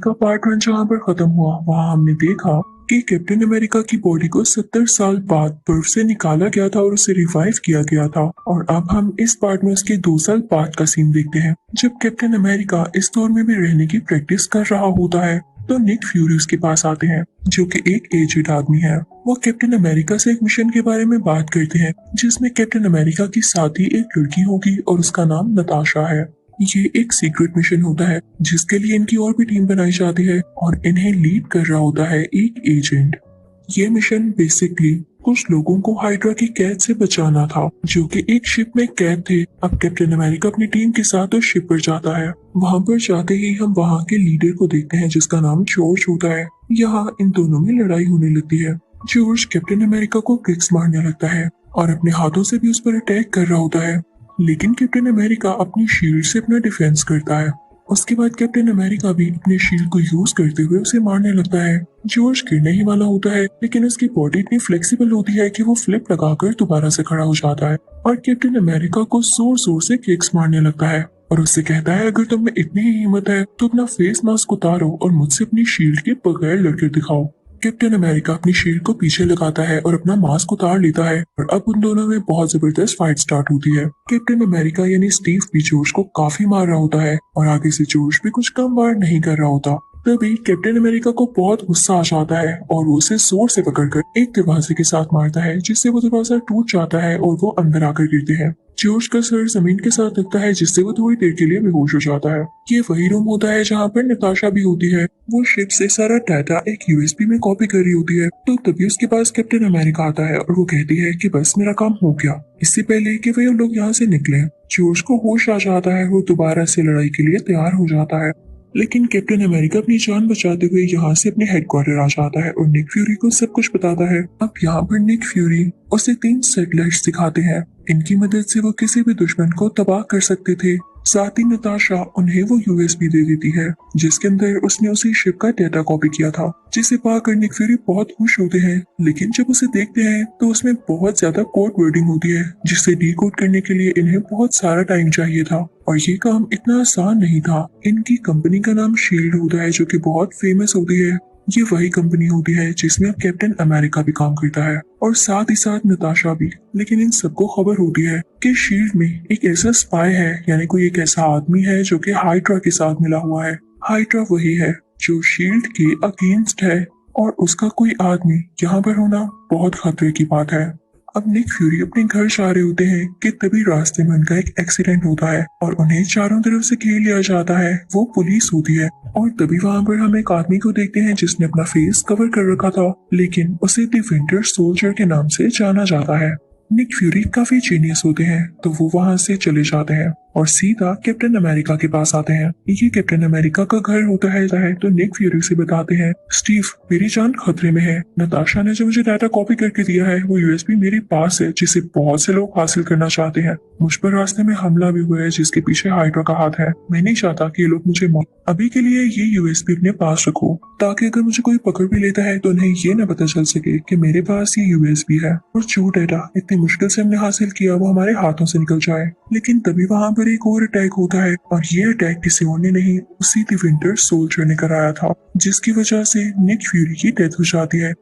का पार्ट 1 जहाँ पर खत्म हुआ वहाँ हमने देखा कि कैप्टन अमेरिका की बॉडी को 70 साल बाद बर्फ से निकाला गया था और उसे रिवाइव किया गया था। और अब हम इस पार्ट में उसके 2 साल बाद का सीन देखते हैं जब कैप्टन अमेरिका इस दौर में भी रहने की प्रैक्टिस कर रहा होता है। तो निक फ्यूरी उसके पास आते हैं जो कि एक एजेड आदमी है। वो कैप्टन अमेरिका से एक मिशन के बारे में बात करते हैं जिसमें कैप्टन अमेरिका की साथ ही एक लड़की होगी और उसका नाम नताशा है। ये एक सीक्रेट मिशन होता है जिसके लिए इनकी और भी टीम बनाई जाती है और इन्हें लीड कर रहा होता है एक एजेंट। ये मिशन बेसिकली कुछ लोगों को हाइड्रा की कैद से बचाना था जो कि एक शिप में कैद थे। अब कैप्टन अमेरिका अपनी टीम के साथ उस शिप पर जाता है। वहां पर जाते ही हम वहां के लीडर को देखते हैं जिसका नाम जॉर्ज होता है। यहाँ इन दोनों में लड़ाई होने लगती है। जॉर्ज कैप्टन अमेरिका को किक्स मारने लगता है और अपने हाथों से भी उस पर अटैक कर रहा होता है, लेकिन कैप्टन अमेरिका अपनी शील्ड से अपना डिफेंस करता है। उसके बाद कैप्टन अमेरिका भी अपने शील्ड को यूज करते हुए उसे मारने लगता है। जॉर्ज गिरने ही वाला होता है लेकिन उसकी बॉडी इतनी फ्लेक्सिबल होती है कि वो फ्लिप लगाकर दोबारा से खड़ा हो जाता है और कैप्टन अमेरिका को जोर जोर से किक्स मारने लगता है और उससे कहता है अगर तुम में इतनी ही हिम्मत है तो अपना फेस मास्क उतारो और मुझसे अपनी शील्ड के बगैर लड़कर दिखाओ। कैप्टन अमेरिका अपनी शील्ड को पीछे लगाता है और अपना मास्क उतार लेता है और अब उन दोनों में बहुत जबरदस्त फाइट स्टार्ट होती है। कैप्टन अमेरिका यानी स्टीव भी जॉर्ज को काफी मार रहा होता है और आगे से जॉर्ज भी कुछ कम वार नहीं कर रहा होता। तभी कैप्टन अमेरिका को बहुत गुस्सा आ जाता है और वो उसे जोर से पकड़कर एक दरवाजे के साथ मारता है जिससे वो दरवाजा टूट जाता है और वो अंदर आकर गिरते हैं। जॉर्ज का सर जमीन के साथ लगता है जिससे वो थोड़ी देर के लिए बेहोश हो जाता है। ये वही रूम होता है जहाँ पर नताशा भी होती है। वो शिप से सारा डाटा एक यूएसबी में कॉपी कर रही होती है। तो तभी उसके पास कैप्टन अमेरिका आता है और वो कहती है कि बस मेरा काम हो गया, इससे पहले कि वे लोग यहाँ से निकले। जॉर्ज को होश आ जाता है, वो दोबारा से लड़ाई के लिए तैयार हो जाता है, लेकिन कैप्टन अमेरिका अपनी जान बचाते हुए यहाँ से अपने हेडक्वार्टर आ जाता है और निक फ्यूरी को सब कुछ बताता है। अब यहाँ पर निक फ्यूरी उसे 3 सैटेलाइट्स दिखाते हैं। इनकी मदद से वो किसी भी दुश्मन को तबाह कर सकते थे। साथ ही नताशा उन्हें वो यूएसबी दे देती है जिसके अंदर उसने उसी शिप का डेटा कॉपी किया था, जिसे पाकर निक फ्यूरी बहुत खुश होते हैं। लेकिन जब उसे देखते हैं तो उसमें बहुत ज्यादा कोड वर्डिंग होती है जिसे डीकोड करने के लिए इन्हें बहुत सारा टाइम चाहिए था और ये काम इतना आसान नहीं था। इनकी कंपनी का नाम शील्ड होता है जो कि बहुत फेमस होती है। ये वही कंपनी होती है जिसमें अब कैप्टन अमेरिका भी काम करता है और साथ ही साथ नताशा भी। लेकिन इन सबको खबर होती है कि शील्ड में एक ऐसा स्पाई है, यानी कोई एक ऐसा आदमी है जो कि हाइड्रा के साथ मिला हुआ है। हाइड्रा वही है जो शील्ड के अगेंस्ट है और उसका कोई आदमी यहाँ पर होना बहुत खतरे की बात है। अब निक फ्यूरी अपने घर जा रहे होते हैं कि तभी रास्ते में उनका एक एक्सीडेंट होता है और उन्हें चारों तरफ से घेर लिया जाता है। वो पुलिस होती है और तभी वहां पर हम एक आदमी को देखते हैं जिसने अपना फेस कवर कर रखा था, लेकिन उसे द विंटर सोल्जर के नाम से जाना जाता है। निक फ्यूरी काफी जीनियस होते हैं तो वो वहां से चले जाते हैं और सीधा कैप्टन अमेरिका के पास आते हैं। ये कैप्टन अमेरिका का घर होता है तो निक फ्यूरी से बताते हैं स्टीव मेरी जान खतरे में है। नताशा ने जो मुझे डाटा कॉपी करके दिया है वो यूएसबी मेरे पास है जिसे बहुत से लोग हासिल करना चाहते हैं। मुझ पर रास्ते में हमला भी हुआ है जिसके पीछे हाइड्रा का हाथ है। मैं नहीं चाहता कि ये लोग मुझे मार। अभी के लिए ये यूएसबी अपने पास रखो ताकि अगर मुझे कोई पकड़ भी लेता है तो उन्हें ये न पता चल सके कि मेरे पास ये यूएसबी है और जो डाटा इतनी मुश्किल से हमने हासिल किया वो हमारे हाथों से निकल जाए। लेकिन तभी वहां पर एक और अटैक होता है और ये अटैक किसी और ने नहीं, उसी द विंटर सोल्जर ने कराया था, जिसकी वजह से निक फ्यूरी की डेथ हो जाती है।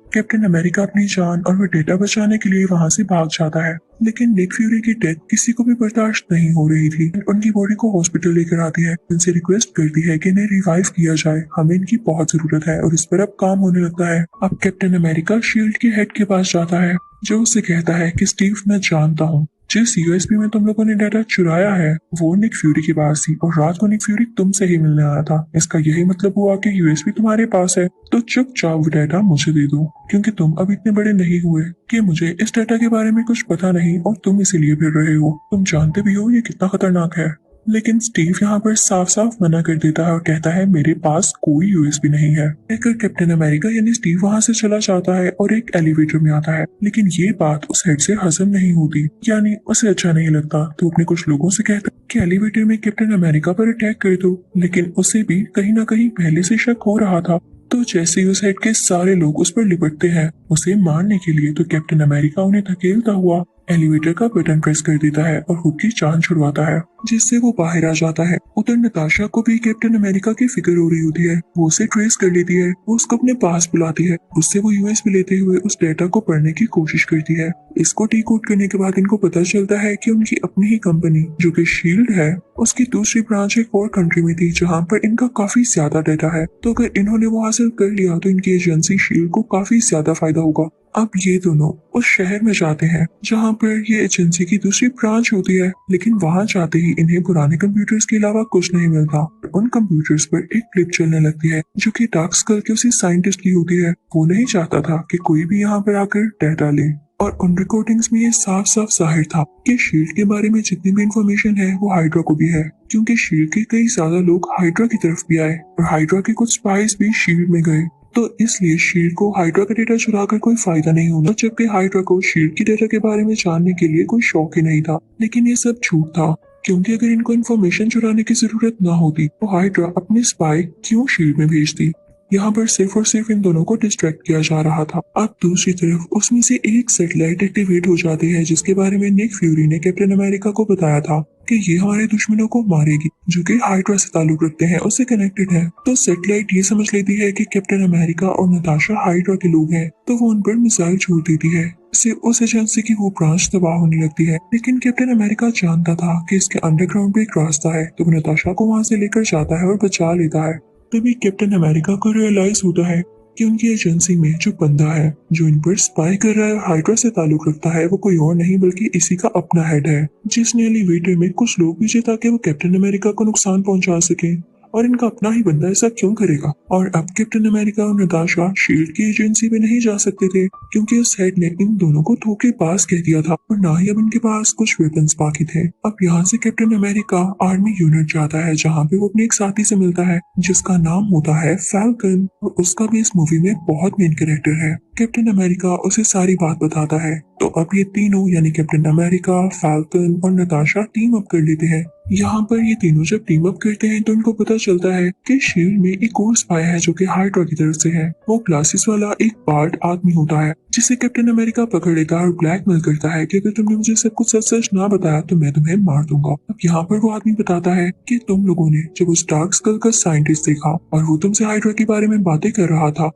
कैप्टन अमेरिका अपनी जान और वो डेटा बचाने के लिए वहां से भाग जाता है, लेकिन निक फ्यूरी की डेथ किसी को भी बर्दाश्त नहीं हो रही थी। उनकी बॉडी को हॉस्पिटल लेकर आती है, इनसे रिक्वेस्ट करती है कि इन्हें रिवाइव किया जाए, हमें इनकी बहुत जरूरत है और इस पर अब काम होने लगता है। अब कैप्टन अमेरिका शील्ड के हेड के पास जाता है जो उसे कहता है कि स्टीव मैं जानता हूँ जिस यूएसबी में तुम लोगों ने डाटा चुराया है वो निक फ्यूरी के पास थी और रात को निक फ्यूरी तुमसे ही मिलने आया था। इसका यही मतलब हुआ कि यूएसबी तुम्हारे पास है तो चुपचाप वो डाटा मुझे दे दो, क्योंकि तुम अब इतने बड़े नहीं हुए कि मुझे इस डाटा के बारे में कुछ पता नहीं और तुम इसीलिए फिर रहे हो। तुम जानते भी हो ये कितना खतरनाक है। लेकिन स्टीव यहाँ पर साफ साफ मना कर देता है और कहता है मेरे पास कोई यूएसबी नहीं है। कहकर कैप्टन अमेरिका यानी स्टीव वहाँ से चला जाता है और एक एलिवेटर में आता है, लेकिन ये बात उस हेड से हजम नहीं होती, यानी उसे अच्छा नहीं लगता। तो अपने कुछ लोगों से कहता है कि एलिवेटर में कैप्टन अमेरिका पर अटैक कर दो, लेकिन उसे भी कहीं ना कहीं पहले से शक हो रहा था। तो जैसे ही उस हेड के सारे लोग उस पर लिपटते हैं उसे मारने के लिए, तो कैप्टन अमेरिका उन्हें धकेलता हुआ एलिवेटर का बटन प्रेस कर देता है और खुद की जान छुड़वाता है, जिससे वो बाहर आ जाता है। उधर नताशा को भी कैप्टन अमेरिका की फिक्र हो रही होती है। वो उसे ट्रेस कर लेती है, वो उसको अपने पास बुलाती है। उससे वो यूएस में लेते हुए उस डेटा को पढ़ने की कोशिश करती है। इसको डिकोड करने के बाद इनको पता चलता है कि उनकी अपनी ही कंपनी जो कि शील्ड है, उसकी दूसरी ब्रांच एक और कंट्री में थी जहाँ पर इनका काफी ज्यादा डेटा है। तो अगर इन्होंने वो हासिल कर लिया तो इनकी एजेंसी शील्ड को काफी ज्यादा फायदा होगा। अब ये दोनों उस शहर में जाते हैं जहाँ पर ये एजेंसी की दूसरी ब्रांच होती है, लेकिन वहां जाते ही इन्हें पुराने कंप्यूटर्स के अलावा कुछ नहीं मिलता। उन कंप्यूटर्स पर एक क्लिप चलने लगती है जो कि डार्क स्कल के उसी साइंटिस्ट की होती है। वो नहीं चाहता था कि कोई भी यहाँ पर आकर डेटा ले, और उन रिकॉर्डिंग्स में ये साफ साफ जाहिर था कि शील्ड के बारे में जितनी भी इंफॉर्मेशन है वो हाइड्रा को भी है, क्योंकि शील्ड के कई ज्यादा लोग हाइड्रा की तरफ भी आए और हाइड्रा के कुछ स्पाइस भी शील्ड में गए। तो इसलिए शील्ड को हाइड्रा का डेटा चुरा कर कोई फायदा नहीं होना, जबकि हाइड्रा को शील्ड की डेटा के बारे में जानने के लिए कोई शौक ही नहीं था। लेकिन ये सब झूठ था, क्योंकि अगर इनको इन्फॉर्मेशन चुराने की जरूरत ना होती तो हाइड्रा अपने स्पाई क्यों शील्ड में भेजती। यहाँ पर सिर्फ और सिर्फ इन दोनों को डिस्ट्रैक्ट किया जा रहा था। अब दूसरी तरफ उसमें से एक सैटेलाइट एक्टिवेट हो जाती है जिसके बारे में निक फ्यूरी ने कैप्टन अमेरिका को बताया था कि ये हमारे दुश्मनों को मारेगी जो कि हाइड्रा से ताल्लुक रखते हैं, उससे कनेक्टेड है। तो सैटेलाइट ये समझ लेती है कि कैप्टन अमेरिका और नताशा हाइड्रा के लोग हैं, तो वो उन पर मिसाइल छोड़ देती है। इससे उस एजेंसी की वो ब्रांच तबाह होने लगती है। लेकिन कैप्टन अमेरिका जानता था कि इसके अंडरग्राउंड पे एक रास्ता है, तो वो नताशा को वहां से लेकर जाता है और बचा लेता है। तभी कैप्टन अमेरिका को रियलाइज होता है कि उनकी एजेंसी में जो बंदा है जो इन पर स्पाई कर रहा है, हाइड्रा से ताल्लुक रखता है, वो कोई और नहीं बल्कि इसी का अपना हेड है, जिसने एलिवेटर में कुछ लोग भेजे ताकि वो कैप्टन अमेरिका को नुकसान पहुंचा सके। और इनका अपना ही बंदा ऐसा क्यों करेगा। और अब कैप्टन अमेरिका और नताशा शील्ड की एजेंसी में नहीं जा सकते थे, क्योंकि उस हेड ने इन दोनों को धोखेबाज कह दिया था और ना ही अब इनके पास कुछ वेपन्स बाकी थे। अब यहाँ से कैप्टन अमेरिका आर्मी यूनिट जाता है जहाँ पे वो अपने एक साथी से मिलता है जिसका नाम होता है फैल्कन, और उसका भी इस मूवी में बहुत मेन कैरेक्टर है। कैप्टन अमेरिका उसे सारी बात बताता है। तो अब ये तीनों यानी कैप्टन अमेरिका, फैल्कन और नताशा टीम अप कर लेते हैं। यहाँ पर ये तीनों जब टीम अप करते हैं तो इनको पता चलता है कि शील्ड में एक और स्पाई है जो कि हाइड्रा की तरफ से है। वो ग्लासेस वाला एक बार्ड आदमी होता है जिसे कैप्टन अमेरिका पकड़ लेता है और ब्लैकमेल करता है कि अगर तुमने मुझे सब कुछ सच सच ना बताया तो मैं तुम्हें मार दूंगा। अब यहाँ पर वो आदमी बताता है कि तुम लोगों ने जब उस डार्क स्कल का साइंटिस्ट देखा और वो तुमसे हाइड्रा के बारे में बातें कर रहा था,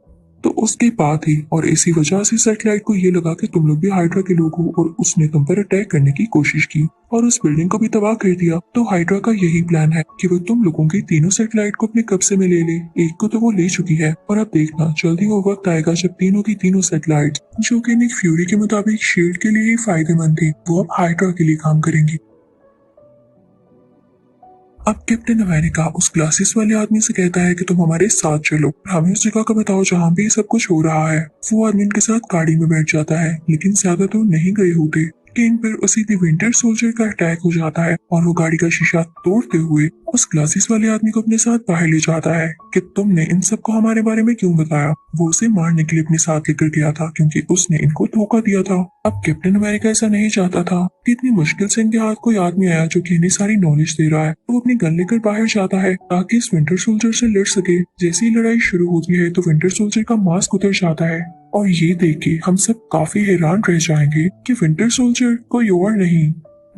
तो उसके बाद ही और इसी वजह से सैटेलाइट को ये लगा कि तुम लोग भी हाइड्रा के लोग हो और उसने तुम पर अटैक करने की कोशिश की और उस बिल्डिंग को भी तबाह कर दिया। तो हाइड्रा का यही प्लान है कि वो तुम लोगों की तीनों सैटेलाइट को अपने कब्जे में ले ले। एक को तो वो ले चुकी है और अब देखना जल्दी वो वक्त आएगा जब तीनों की तीनों सैटेलाइट जो कि निक फ्यूरी के मुताबिक शील्ड के लिए ही फायदेमंद थी, वो अब हाइड्रा के लिए काम करेंगी। अब कैप्टन अमेरिका उस ग्लासेस वाले आदमी से कहता है कि तुम हमारे साथ चलो, हमें उस जगह का बताओ जहाँ पे ये सब कुछ हो रहा है। वो आदमी उनके साथ गाड़ी में बैठ जाता है, लेकिन ज्यादा दूर नहीं गए होते कि इन पर उसी द विंटर सोल्जर का अटैक हो जाता है और वो गाड़ी का शीशा तोड़ते हुए उस ग्लासेस वाले आदमी को अपने साथ बाहर ले जाता है कि तुमने इन सबको हमारे बारे में क्यों बताया। वो उसे मारने के लिए अपने साथ लेकर गया था क्योंकि उसने इनको धोखा दिया था। अब कैप्टन अमेरिका ऐसा नहीं चाहता था कि इतनी मुश्किल से इनके हाथ कोई आदमी आया जो कि इन्हें सारी नॉलेज दे रहा है, तो वो अपनी गन लेकर बाहर जाता है ताकि इस विंटर सोल्जर से लड़ सके। जैसे ही लड़ाई शुरू होती है तो विंटर सोल्जर का मास्क उतर जाता है और ये देख के हम सब काफी हैरान रह जाएंगे कि विंटर सोल्जर कोई और नहीं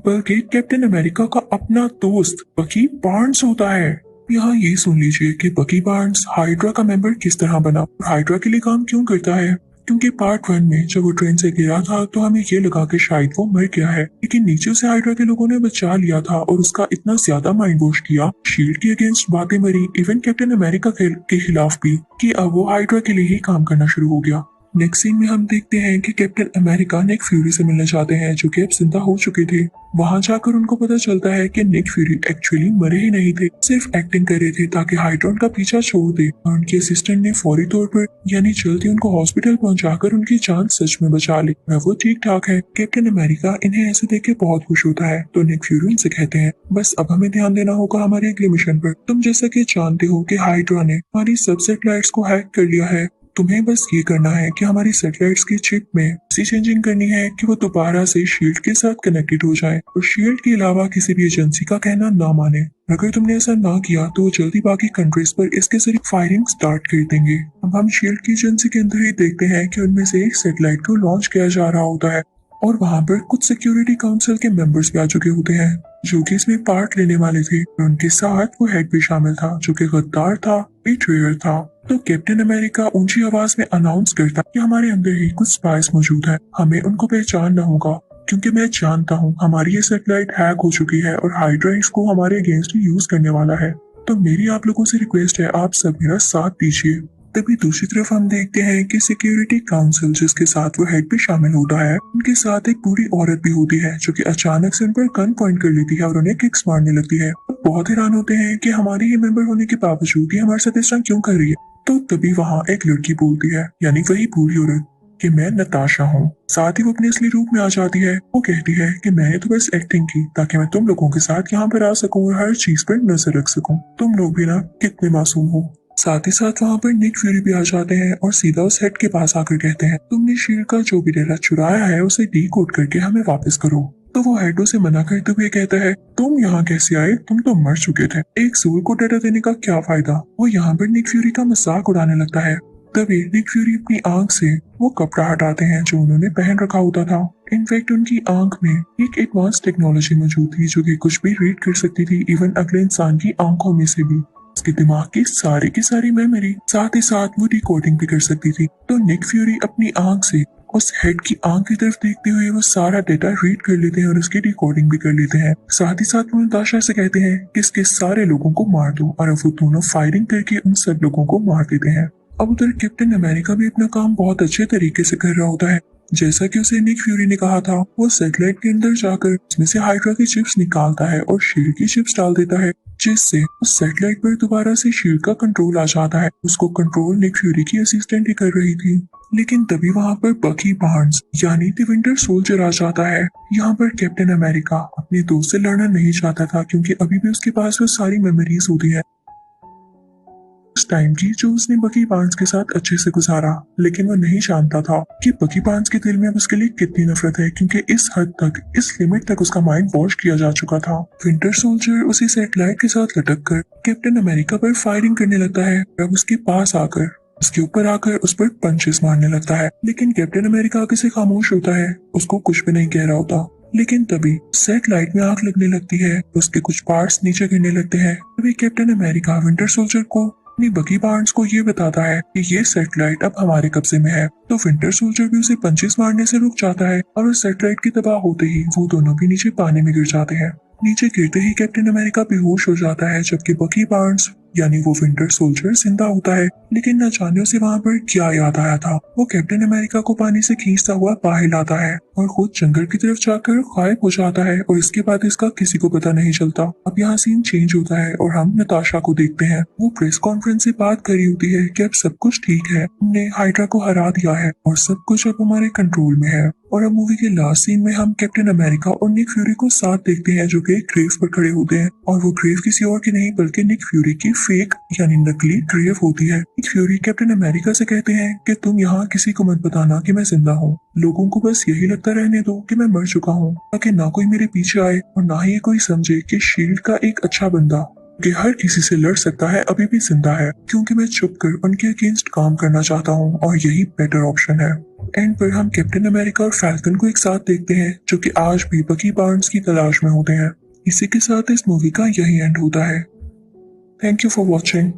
बल्कि कैप्टन अमेरिका का अपना दोस्त बकी बार्न्स होता है। यहाँ ये सुन लीजिए कि बकी बार्न्स हाइड्रा का मेंबर किस तरह बना और हाइड्रा के लिए काम क्यों करता है। क्योंकि पार्ट 1 में जब वो ट्रेन से गिरा था तो हमें ये लगा कि शायद वो मर गया है, लेकिन नीचे से हाइड्रा के लोगों ने बचा लिया था और उसका इतना ज्यादा माइंड वॉश किया, शील्ड के अगेंस्ट बातें मरी, इवन कैप्टन अमेरिका के खिलाफ भी, कि अब वो हाइड्रा के लिए ही काम करना शुरू हो गया। नेक्स्ट सीन में हम देखते हैं कि कैप्टन अमेरिका निक फ्यूरी से मिलने जाते हैं जो कि अब जिंदा हो चुके थे। वहां जाकर उनको पता चलता है कि निक फ्यूरी एक्चुअली मरे ही नहीं थे, सिर्फ एक्टिंग कर रहे थे ताकि हाइड्रा उनका पीछा छोड़ दे और उनके असिस्टेंट ने फौरी तौर पर यानी जल्दी उनको हॉस्पिटल पहुंचाकर उनकी जान सच में बचा ली और वो ठीक ठाक है। कैप्टन अमेरिका इन्हें ऐसे देख के बहुत खुश होता है तो निक फ्यूरी उनसे कहते हैं बस अब हमें ध्यान देना होगा हमारे अगले मिशन पर। तुम जैसा कि जानते हो कि हाइड्रा ने हमारी सब सैटेलाइट्स को हैक कर लिया है, तुम्हें बस ये करना है कि हमारी सैटेलाइट्स की चिप में ऐसी चेंजिंग करनी है कि वो दोबारा से शील्ड के साथ कनेक्टेड हो जाए और शील्ड के अलावा किसी भी एजेंसी का कहना ना माने। अगर तुमने ऐसा ना किया तो वो जल्दी बाकी कंट्रीज पर इसके जरिए फायरिंग स्टार्ट कर देंगे। अब हम शील्ड की एजेंसी के अंदर ही देखते हैं कि उनमें से एक सैटेलाइट को लॉन्च किया जा रहा होता है और वहाँ पर कुछ सिक्योरिटी काउंसिल के मेंबर्स भी आ चुके होते हैं जो कि इसमें पार्ट लेने वाले थे। और उनके साथ वो हेड भी शामिल था जो कि गद्दार था, बेट्रेयर था। तो कैप्टन अमेरिका ऊंची आवाज में अनाउंस करता कि हमारे अंदर ही कुछ स्पाइस मौजूद है, हमें उनको पहचानना होगा क्योंकि मैं जानता हूँ हमारी ये सैटेलाइट हैक हो चुकी है और हाइड्रा इसको हमारे अगेंस्ट यूज करने वाला है। तो मेरी आप लोगों से रिक्वेस्ट है, आप सब मेरा साथ दीजिए। तभी दूसरी तरफ हम देखते हैं कि सिक्योरिटी काउंसिल जिसके साथ वो हेड भी शामिल होता है, उनके साथ एक बूढ़ी औरत भी होती है जो कि अचानक से उन पर गन पॉइंट कर लेती है और उन्हें किक्स मारने लगती है। वो बहुत हैरान होते हैं कि हमारी ही मेंबर होने के बावजूद ये हमारे साथ इस तरह क्यों कर रही है। तो तभी वहाँ एक लड़की बोलती है, यानी वही बूढ़ी औरत, कि मैं नताशा हूँ। साथ ही वो अपने असली रूप में आ जाती है। वो कहती है कि मैंने तो बस एक्टिंग की ताकि मैं तुम लोगों के साथ यहाँ पर आ सकूं और हर चीज पर नजर रख सकूं। तुम लोग भी ना कितने मासूम हो। साथ ही साथ वहाँ पर निक फ्यूरी भी आ जाते हैं और सीधा उस हेड के पास आकर कहते हैं, तुमने शील्ड का जो भी डेटा चुराया है उसे डीकोड करके हमें वापस करो। तो वो हेड उसे मना करते हुए कहता है, तुम यहाँ कैसे आए, तुम तो मर चुके थे, एक सोल को डेटा देने का क्या फायदा। वो यहाँ पर निक फ्यूरी का मजाक उड़ाने लगता है। तभी निक फ्यूरी अपनी आंख से वो कपड़ा हटाते हैं जो उन्होंने पहन रखा होता था। इनफैक्ट उनकी आंख में एक एडवांस टेक्नोलॉजी मौजूद थी जो कि कुछ भी रीड कर सकती थी, इवन अगले इंसान की आंखों में से भी। उसके दिमाग की सारी मेमोरी, साथ ही साथ वो डिकोडिंग भी कर सकती थी। तो निक फ्यूरी अपनी आंख से उस हेड की आंख की तरफ देखते हुए वो सारा डेटा रीड कर लेते हैं और उसकी डिकोडिंग भी कर लेते हैं। साथ ही साथ वो नताशा से कहते हैं कि इसके सारे लोगों को मार दो, और अब वो दोनों फायरिंग करके उन सब लोगों को मार देते हैं। अब उधर कैप्टन अमेरिका भी अपना काम बहुत अच्छे तरीके से कर रहा होता है। जैसा कि उसे निक फ्यूरी ने कहा था, वो सैटेलाइट के अंदर जाकर उसमें से हाइड्रा की चिप्स निकालता है और शील्ड की चिप्स डाल देता है, जिससे उस सैटेलाइट पर दोबारा से शील्ड का कंट्रोल आ जाता है। उसको कंट्रोल निक फ्यूरी की असिस्टेंट ही कर रही थी। लेकिन तभी वहाँ पर बकी बार्न्स यानी द विंटर सोल्जर आ जाता है। यहाँ पर कैप्टन अमेरिका अपने दोस्त से लड़ना नहीं चाहता था क्योंकि अभी भी उसके पास वो सारी मेमोरीज होती है उस टाइम की जो उसने बकी बार्न्स के साथ अच्छे से गुजारा। लेकिन वो नहीं जानता था कि बकी बार्न्स के दिल में अब उसके लिए कितनी नफरत है, क्योंकि इस हद तक, इस लिमिट तक उसका माइंड वॉश किया जा चुका था। विंटर सोल्जर उसी सैटेलाइट के साथ लटक कर कैप्टन अमेरिका पर फायरिंग करने लगता है। अब उसके पास आकर उसके ऊपर आकर उस पर पंचेस मारने लगता है। लेकिन कैप्टन अमेरिका आगे से खामोश होता है, उसको कुछ भी नहीं कह रहा होता। लेकिन तभी सैटेलाइट में आग लगने लगती है, उसके कुछ पार्ट्स नीचे गिरने लगते हैं। तभी कैप्टन अमेरिका विंटर सोल्जर को अपनी बकी बार्न्स को ये बताता है कि ये सैटेलाइट अब हमारे कब्जे में है। तो विंटर सोल्जर भी उसे पंचेस मारने से रुक जाता है और उस सैटेलाइट के तबाह होते ही वो दोनों भी नीचे पानी में गिर जाते हैं। नीचे गिरते ही कैप्टन अमेरिका बेहोश हो जाता है, जबकि बकी बार्न्स यानी वो विंटर सोल्जर जिंदा होता है। लेकिन न जाने उसे वहाँ पर क्या याद आया था। वो कैप्टन अमेरिका को पानी से खींचता हुआ बाहर लाता है और खुद जंगल की तरफ जाकर गायब हो जाता है, और इसके बाद इसका किसी को पता नहीं चलता। अब यहाँ सीन चेंज होता है और हम नताशा को देखते हैं। वो प्रेस कॉन्फ्रेंस से बात करी होती है कि अब सब कुछ ठीक है, हमने हाइड्रा को हरा दिया है और सब कुछ अब हमारे कंट्रोल में है। और अब मूवी के लास्ट सीन में हम कैप्टन अमेरिका और निक फ्यूरी को साथ देखते हैं जो कि एक ग्रेव पर खड़े होते हैं, और वो ग्रेव किसी और की नहीं बल्कि निक फ्यूरी की फेक यानी नकली ग्रेव होती है। निक फ्यूरी कैप्टन अमेरिका से कहते हैं कि तुम यहाँ किसी को मत बताना कि मैं जिंदा हूँ, लोगों को बस यही लगता रहने दो कि मैं मर चुका हूँ, ताकि ना कोई मेरे पीछे आए और ना ही कोई समझे कि शील्ड का एक अच्छा बंदा कि हर किसी से लड़ सकता है अभी भी जिंदा है, क्योंकि मैं छुप कर उनके अगेंस्ट काम करना चाहता हूँ और यही बेटर ऑप्शन है। एंड पर हम कैप्टन अमेरिका और फैल्कन को एक साथ देखते हैं जो कि आज भी बकी बार्न्स की तलाश में होते हैं। इसी के साथ इस मूवी का यही एंड होता है। Thank you for watching.